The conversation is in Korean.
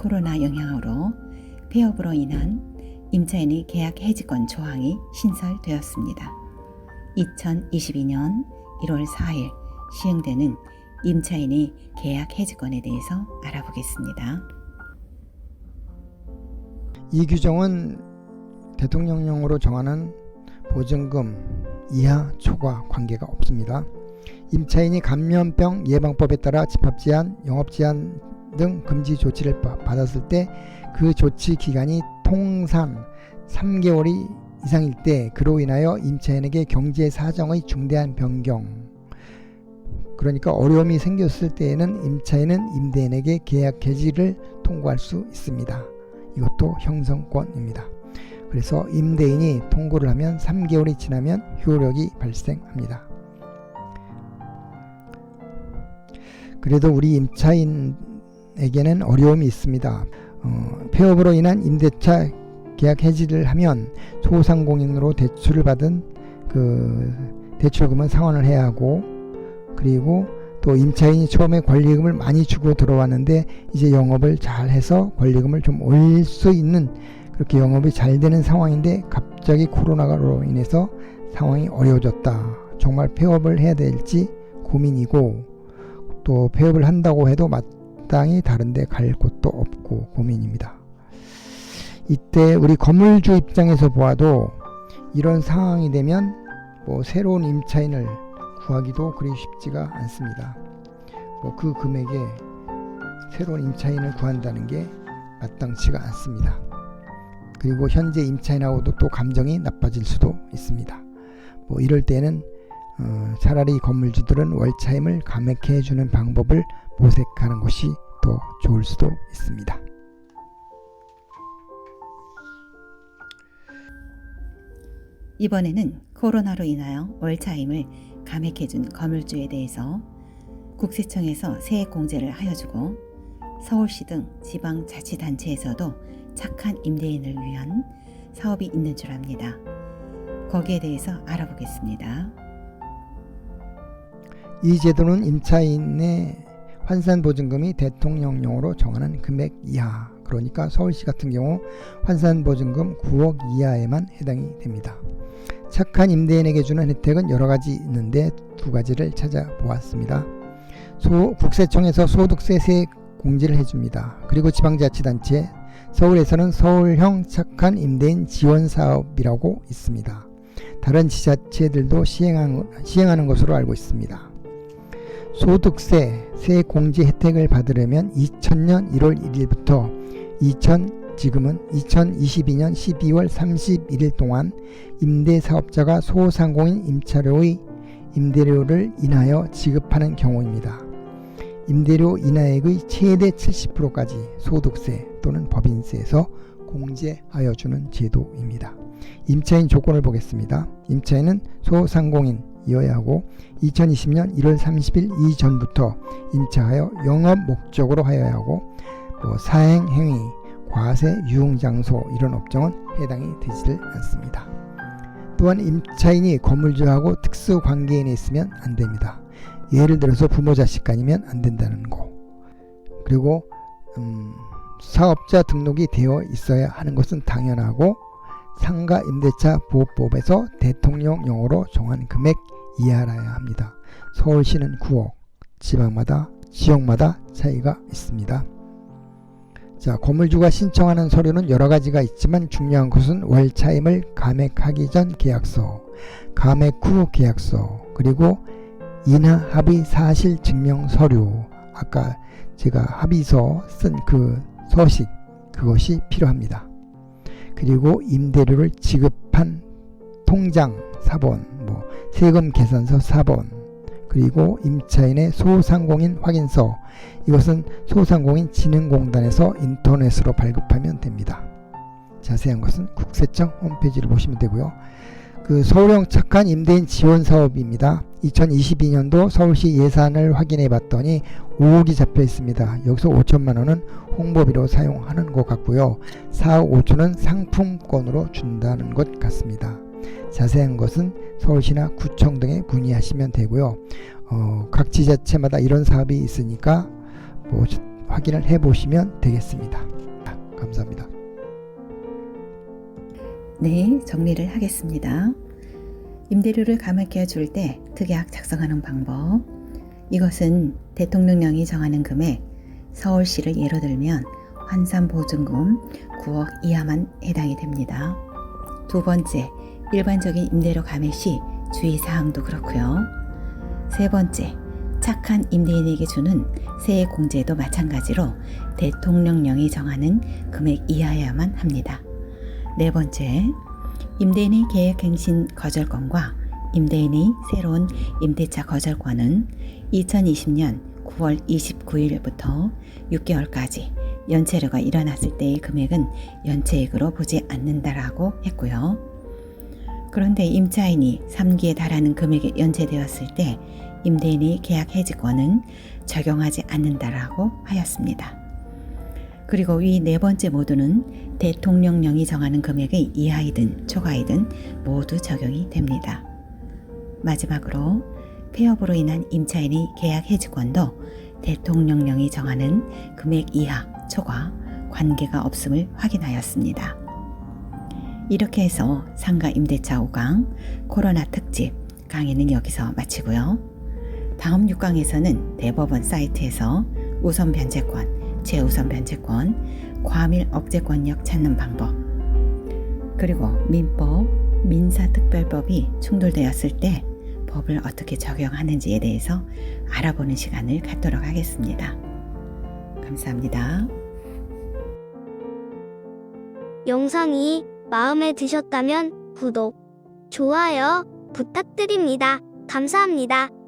코로나 영향으로 폐업으로 인한 임차인의 계약 해지권 조항이 신설되었습니다. 2022년 1월 4일 시행되는 임차인의 계약 해지권에 대해서 알아보겠습니다. 이 규정은 대통령령으로 정하는 보증금 이하 초과 관계가 없습니다. 임차인이 감염병 예방법에 따라 집합제한, 영업제한 등 금지 조치를 받았을 때 그 조치 기간이 통상 3개월이 이상일 때 그로 인하여 임차인에게 경제 사정의 중대한 변경, 그러니까 어려움이 생겼을 때에는 임차인은 임대인에게 계약 해지를 통고할 수 있습니다. 이것도 형성권입니다. 그래서 임대인이 통고를 하면 3개월이 지나면 효력이 발생합니다. 그래도 우리 임차인에게는 어려움이 있습니다. 폐업으로 인한 임대차 계약 해지를 하면 소상공인으로 대출을 받은 그 대출금은 상환을 해야 하고, 그리고 또 임차인이 처음에 권리금을 많이 주고 들어왔는데 이제 영업을 잘 해서 권리금을 좀 올릴 수 있는, 그렇게 영업이 잘 되는 상황인데 갑자기 코로나로 인해서 상황이 어려워졌다. 정말 폐업을 해야 될지 고민이고, 또 폐업을 한다고 해도 마땅히 다른 데 갈 곳도 없고 고민입니다. 이때 우리 건물주 입장에서 보아도 이런 상황이 되면 새로운 임차인을 구하기도 그리 쉽지가 않습니다. 그 금액에 새로운 임차인을 구한다는 게 마땅치가 않습니다. 그리고 현재 임차인하고도 또 감정이 나빠질 수도 있습니다. 이럴 때는 차라리 건물주들은 월차임을 감액해 주는 방법을 모색하는 것이 더 좋을 수도 있습니다. 이번에는 코로나로 인하여 월차임을 감액해준 건물주에 대해서 국세청에서 세액 공제를 하여주고 서울시 등 지방자치단체에서도 착한 임대인을 위한 사업이 있는 줄 압니다. 거기에 대해서 알아보겠습니다. 이 제도는 임차인의 환산보증금이 대통령령으로 정하는 금액 이하, 그러니까 서울시 같은 경우 환산보증금 9억 이하에만 해당이 됩니다. 착한 임대인에게 주는 혜택은 여러 가지 있는데 두 가지를 찾아보았습니다. 국세청에서 소득세 세액 공제를 해줍니다. 그리고 지방자치단체, 서울에서는 서울형 착한 임대인 지원사업이라고 있습니다. 다른 지자체들도 시행하는 것으로 알고 있습니다. 소득세 세액 공제 혜택을 받으려면 2000년 1월 1일부터 지금은 2022년 12월 31일 동안 임대사업자가 소상공인 임차료의 임대료를 인하여 지급하는 경우입니다. 임대료 인하액의 최대 70%까지 소득세 또는 법인세에서 공제하여 주는 제도입니다. 임차인 조건을 보겠습니다. 임차인은 소상공인이어야 하고 2020년 1월 30일 이전부터 임차하여 영업 목적으로 하여야 하고 사행행위, 과세, 유흥장소 이런 업종은 해당이 되지를 않습니다. 또한 임차인이 건물주하고 특수관계인에 있으면 안 됩니다. 예를 들어서 부모 자식 간이면 안 된다는 거. 그리고 사업자 등록이 되어 있어야 하는 것은 당연하고 상가 임대차 보호법에서 대통령령으로 정한 금액 이하라야 합니다. 서울시는 9억, 지역마다 차이가 있습니다. 자, 건물주가 신청하는 서류는 여러 가지가 있지만 중요한 것은 월차임을 감액하기 전 계약서, 감액 후 계약서, 그리고 인하 합의 사실 증명 서류, 아까 제가 합의서 쓴 그 서식, 그것이 필요합니다. 그리고 임대료를 지급한 통장 사본, 세금 계산서 사본, 그리고 임차인의 소상공인 확인서, 이것은 소상공인진흥공단에서 인터넷으로 발급하면 됩니다. 자세한 것은 국세청 홈페이지를 보시면 되고요. 서울형 착한 임대인 지원 사업입니다. 2022년도 서울시 예산을 확인해 봤더니 5억이 잡혀 있습니다. 여기서 5천만 원은 홍보비로 사용하는 것 같고요. 4억 5천은 상품권으로 준다는 것 같습니다. 자세한 것은 서울시나 구청 등에 문의하시면 되고요. 각 지자체마다 이런 사업이 있으니까 확인을 해 보시면 되겠습니다. 감사합니다. 네, 정리를 하겠습니다. 임대료를 감액해 줄 때 특약 작성하는 방법. 이것은 대통령령이 정하는 금액, 서울시를 예로 들면 환산보증금 9억 이하만 해당이 됩니다. 두 번째, 일반적인 임대료 감액 시 주의사항도 그렇고요. 세 번째, 착한 임대인에게 주는 세액공제도 마찬가지로 대통령령이 정하는 금액 이하여야만 합니다. 네 번째, 임대인의 계약갱신 거절권과 임대인의 새로운 임대차 거절권은 2020년 9월 29일부터 6개월까지 연체료가 일어났을 때의 금액은 연체액으로 보지 않는다라고 했고요. 그런데 임차인이 3기에 달하는 금액에 연체되었을 때 임대인의 계약 해지권은 적용하지 않는다라고 하였습니다. 그리고 위 네 번째 모두는 대통령령이 정하는 금액의 이하이든 초과이든 모두 적용이 됩니다. 마지막으로 폐업으로 인한 임차인의 계약 해지권도 대통령령이 정하는 금액 이하, 초과, 관계가 없음을 확인하였습니다. 이렇게 해서 상가 임대차 5강 코로나 특집 강의는 여기서 마치고요. 다음 6강에서는 대법원 사이트에서 우선 변제권, 최우선 변제권, 과밀 억제권력 찾는 방법, 그리고 민법, 민사특별법이 충돌되었을 때 법을 어떻게 적용하는지에 대해서 알아보는 시간을 갖도록 하겠습니다. 감사합니다. 영상이 마음에 드셨다면 구독, 좋아요 부탁드립니다. 감사합니다.